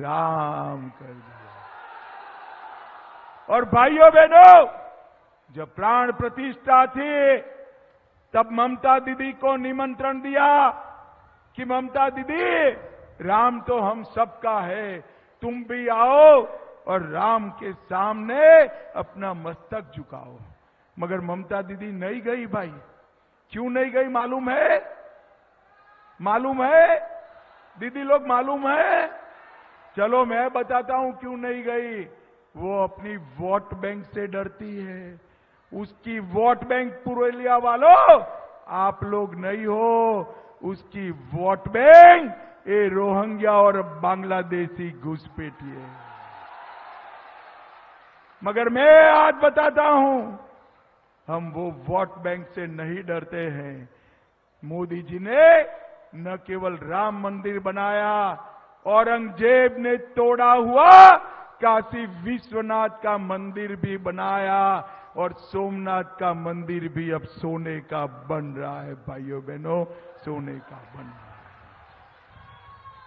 राम कर दिया। और भाइयों बहनों, जब प्राण प्रतिष्ठा थी तब ममता दीदी को निमंत्रण दिया कि ममता दीदी, राम तो हम सबका है, तुम भी आओ और राम के सामने अपना मस्तक झुकाओ। मगर ममता दीदी नहीं गई भाई। क्यों नहीं गई मालूम है? मालूम है दीदी लोग, मालूम है? चलो मैं बताता हूं क्यों नहीं गई। वो अपनी वोट बैंक से डरती है। उसकी वोट बैंक पुरुलिया वालों आप लोग नहीं हो, उसकी वोट बैंक ये रोहिंग्या और बांग्लादेशी घुसपैठी है। मगर मैं आज बताता हूं, हम वो वोट बैंक से नहीं डरते हैं। मोदी जी ने न केवल राम मंदिर बनाया, औरंगजेब ने तोड़ा हुआ काशी विश्वनाथ का मंदिर भी बनाया और सोमनाथ का मंदिर भी अब सोने का बन रहा है। भाइयों बहनों, सोने का बन रहा है।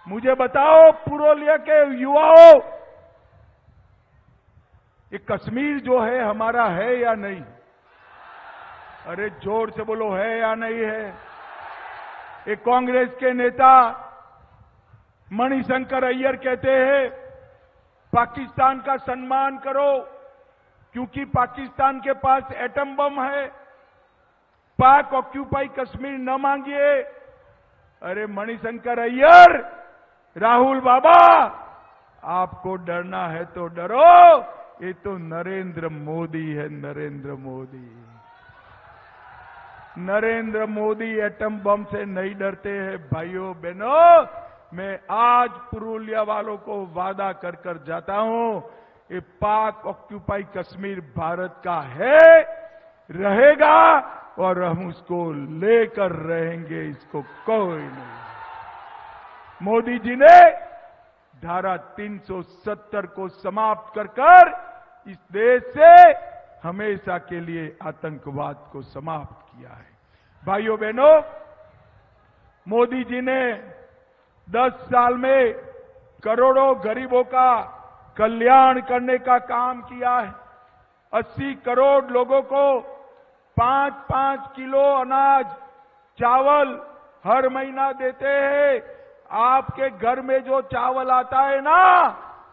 मुझे बताओ पुरुलिया के युवाओं, ये कश्मीर जो है हमारा है या नहीं? अरे जोर से बोलो, है या नहीं है? एक कांग्रेस के नेता मणिशंकर अय्यर कहते हैं पाकिस्तान का सम्मान करो क्योंकि पाकिस्तान के पास एटम बम है, पाक ऑक्यूपाई कश्मीर न मांगिए। अरे मणिशंकर अय्यर, राहुल बाबा, आपको डरना है तो डरो, ये तो नरेंद्र मोदी है। नरेंद्र मोदी, नरेंद्र मोदी एटम बम से नहीं डरते हैं। भाइयों बहनों, मैं आज पुरुलिया वालों को वादा कर कर जाता हूं, ये पाक ऑक्यूपाई कश्मीर भारत का है, रहेगा और हम उसको लेकर रहेंगे, इसको कोई नहीं। मोदी जी ने धारा 370 को समाप्त कर कर इस देश से हमेशा के लिए आतंकवाद को समाप्त किया है। भाइयों बहनों, मोदी जी ने 10 साल में करोड़ों गरीबों का कल्याण करने का काम किया है। 80 करोड़ लोगों को 5-5 किलो अनाज, चावल हर महीना देते हैं। आपके घर में जो चावल आता है ना,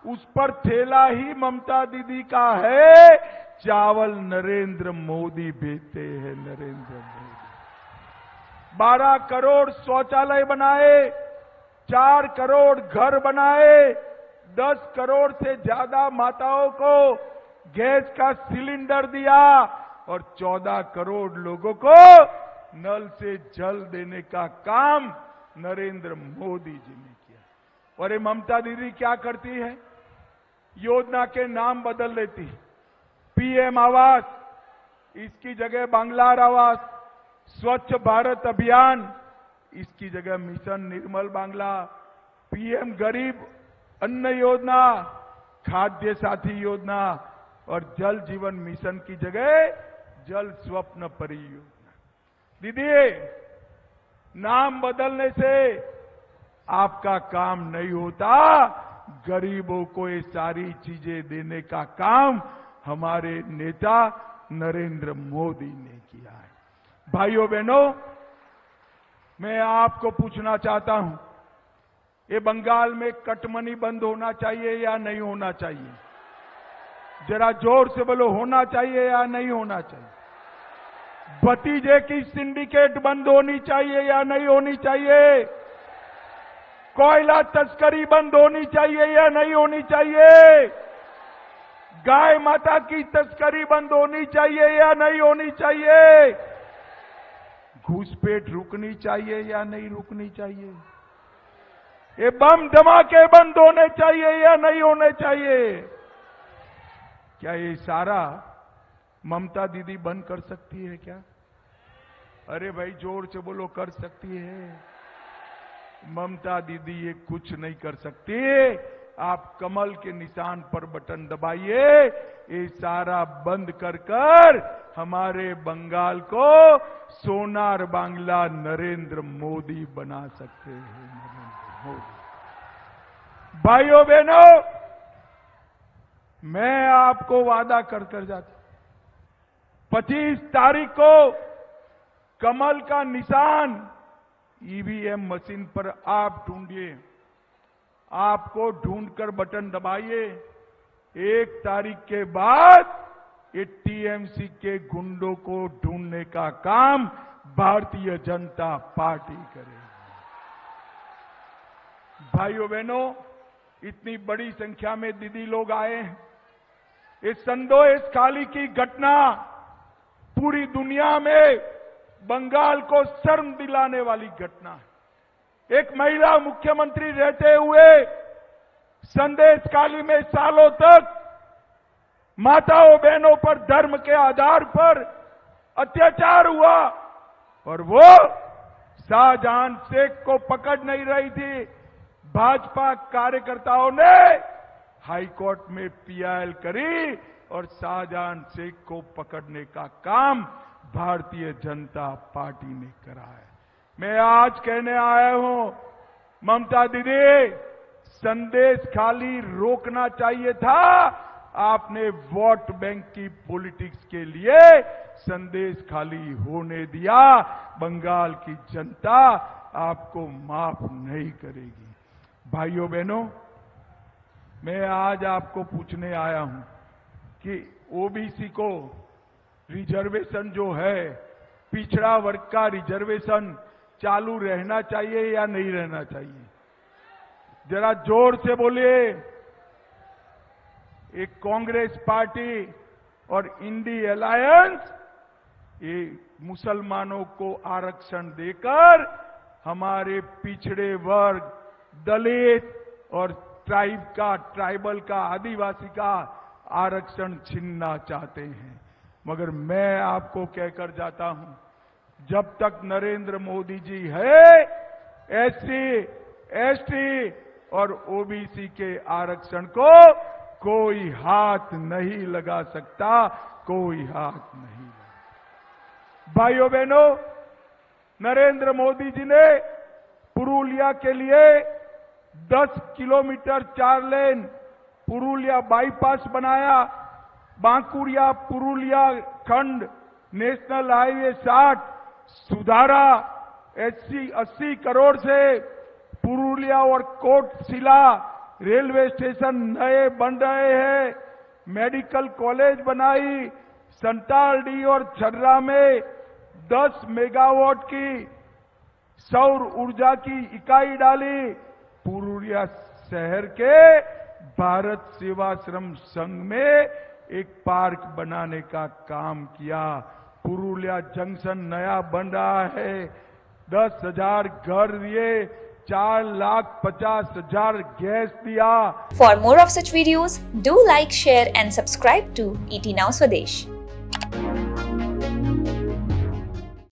उस पर थैला ही ममता दीदी का है। चावल नरेंद्र मोदी बेचते हैं। नरेंद्र मोदी 12 करोड़ शौचालय बनाए, 4 करोड़ घर बनाए, 10 करोड़ से ज्यादा माताओं को गैस का सिलेंडर दिया और 14 करोड़ लोगों को नल से जल देने का काम नरेंद्र मोदी जी ने किया। और ये ममता दीदी क्या करती है? योजना के नाम बदल देती। पीएम आवास, इसकी जगह बांग्लार आवास, स्वच्छ भारत अभियान, इसकी जगह मिशन निर्मल बांग्ला, पीएम गरीब अन्न योजना, खाद्य साथी योजना और जल जीवन मिशन की जगह जल स्वप्न परियोजना। दीदी, नाम बदलने से आपका काम नहीं होता, गरीबों को ये सारी चीजें देने का काम हमारे नेता नरेंद्र मोदी ने किया है। भाइयों बहनों, मैं आपको पूछना चाहता हूं, ये बंगाल में कटमनी बंद होना चाहिए या नहीं होना चाहिए? जरा जोर से बोलो, होना चाहिए या नहीं होना चाहिए? भतीजे की सिंडिकेट बंद होनी चाहिए या नहीं होनी चाहिए? कोयला तस्करी बंद होनी चाहिए या नहीं होनी चाहिए? गाय माता की तस्करी बंद होनी चाहिए या नहीं होनी चाहिए? घुसपैठ रुकनी चाहिए या नहीं रुकनी चाहिए? ये बम धमाके बंद होने चाहिए या नहीं होने चाहिए? क्या ये सारा ममता दीदी बंद कर सकती है क्या? अरे भाई जोर से बोलो, कर सकती है? ममता दीदी ये कुछ नहीं कर सकती। आप कमल के निशान पर बटन दबाइए, ये सारा बंद कर कर हमारे बंगाल को सोनार बांग्ला नरेंद्र मोदी बना सकते हैं। नरेंद्र मोदी। भाइयों बहनों, मैं आपको वादा कर कर जाता, 25 तारीख को कमल का निशान ईवीएम मशीन पर आप ढूंढिए, आपको ढूंढकर बटन दबाइए। 1 तारीख के बाद ये टीएमसी के गुंडों को ढूंढने का काम भारतीय जनता पार्टी करेगी। भाइयों बहनों, इतनी बड़ी संख्या में दीदी लोग आए हैं। इस संदेश खाली की घटना पूरी दुनिया में बंगाल को शर्म दिलाने वाली घटना है। एक महिला मुख्यमंत्री रहते हुए संदेश खाली में सालों तक माताओं बहनों पर धर्म के आधार पर अत्याचार हुआ और वो शाहजहां शेख को पकड़ नहीं रही थी। भाजपा कार्यकर्ताओं ने हाईकोर्ट में पीआईएल करी और शाहजहां शेख को पकड़ने का काम भारतीय जनता पार्टी ने करा है। मैं आज कहने आया हूं, ममता दीदी, संदेश खाली रोकना चाहिए था। आपने वोट बैंक की पॉलिटिक्स के लिए संदेश खाली होने दिया। बंगाल की जनता आपको माफ नहीं करेगी। भाइयों बहनों, मैं आज आपको पूछने आया हूं कि ओबीसी को रिजर्वेशन जो है, पिछड़ा वर्ग का रिजर्वेशन चालू रहना चाहिए या नहीं रहना चाहिए? जरा जोर से बोलिए। एक कांग्रेस पार्टी और इंडी अलायंस ये मुसलमानों को आरक्षण देकर हमारे पिछड़े वर्ग, दलित और ट्राइबल का, आदिवासी का आरक्षण छीनना चाहते हैं। मगर मैं आपको कहकर जाता हूं, जब तक नरेंद्र मोदी जी है, एससी, एसटी और ओबीसी के आरक्षण को कोई हाथ नहीं लगा सकता, कोई हाथ नहीं। भाइयों बहनों, नरेंद्र मोदी जी ने पुरुलिया के लिए 10 किलोमीटर 4 लेन पुरुलिया बाईपास बनाया। बांकुरिया पुरुलिया खंड नेशनल हाईवे 60 सुधारा। 80 करोड़ से पुरुलिया और कोटशिला रेलवे स्टेशन नए बन रहे हैं। मेडिकल कॉलेज बनाई। संतालडी और छर्रा में 10 मेगावाट की सौर ऊर्जा की इकाई डाली। पुरुलिया शहर के भारत सेवाश्रम संघ में एक पार्क बनाने का काम किया। पुरुलिया जंक्शन नया बन रहा है। 10,000 घर दिए, 4,50,000 गैस दिया। For more of such videos, do like, share and subscribe to ET Now Swadesh.